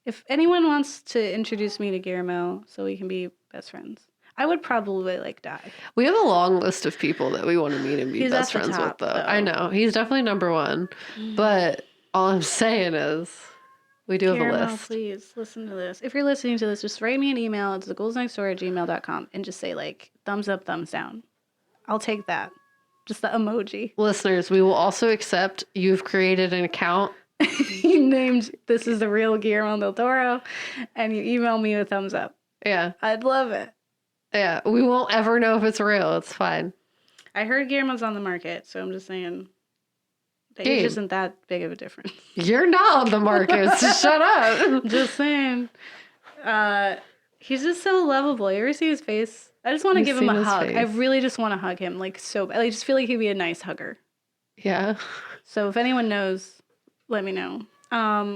If anyone wants to introduce me to Guillermo so we can be best friends, I would probably die. We have a long list of people that we want to meet and be He's best at the friends top, with, though. though. I know. He's definitely number one. But all I'm saying is we do have a Guillermo, list. please listen to this. If you're listening to this, just write me an email. It's theghouls.nextdoor@gmail.com and just say thumbs up, thumbs down. I'll take that. Just the emoji. Listeners, we will also accept you've created an account. You named this is the real Guillermo Del Toro and you email me a thumbs up. Yeah. I'd love it. Yeah. We won't ever know if it's real. It's fine. I heard Guillermo's on the market, so I'm just saying the Gabe, age isn't that big of a difference. You're not on the market, so shut up. Just saying. He's just so lovable. You ever see his face? I just want to give him a hug. I really just want to hug him so bad. I just feel like he'd be a nice hugger. Yeah. So if anyone knows, let me know.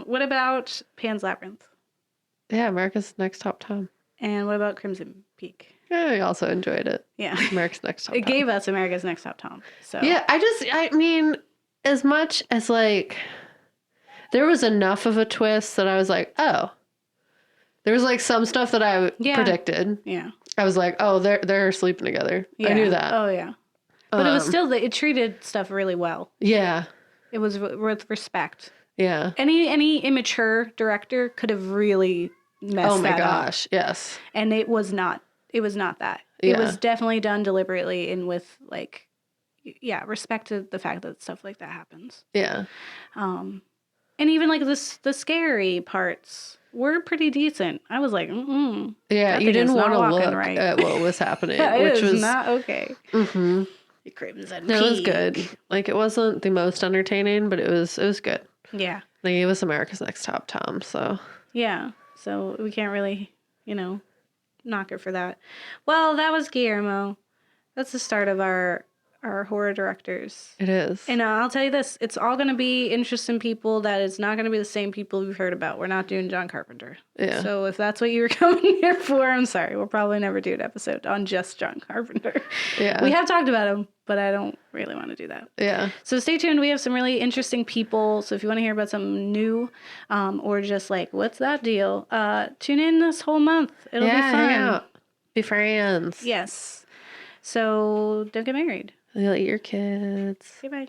What about Pan's Labyrinth? Yeah, America's Next Top Tom. And what about Crimson Peak? Yeah, I also enjoyed it. Yeah. America's Next Top It Tom. gave us America's Next Top Tom. So Yeah, I mean, as much as there was enough of a twist that I was like, oh. There was some stuff that I predicted. Yeah. I was like, oh, they're sleeping together. Yeah. I knew that. Oh yeah. But it was still it treated stuff really well. Yeah. It was with respect. Yeah. Any immature director could have really messed that up. Oh my gosh, yes. And it was not that. It was definitely done deliberately and with respect to the fact that stuff like that happens. Yeah. And even the scary parts were pretty decent. I was like, yeah, you didn't want to look right. at what was happening, which was not okay. Mm-hmm. The Crimson It was Peak. good. It wasn't the most entertaining, but it was good. Yeah. They gave us America's Next Top Tom, so. Yeah. So we can't really, knock her for that. Well, that was Guillermo. That's the start of our horror directors. It is. And I'll tell you this, it's all going to be interesting people that is not going to be the same people we've heard about. We're not doing John Carpenter. Yeah. So if that's what you were coming here for, I'm sorry. We'll probably never do an episode on just John Carpenter. Yeah. We have talked about him, but I don't really want to do that. Yeah. So stay tuned. We have some really interesting people. So if you want to hear about something new or just what's that deal, tune in this whole month. It'll be fun. Hang out. Be friends. Yes. So don't get married. You'll eat your kids. Okay, bye.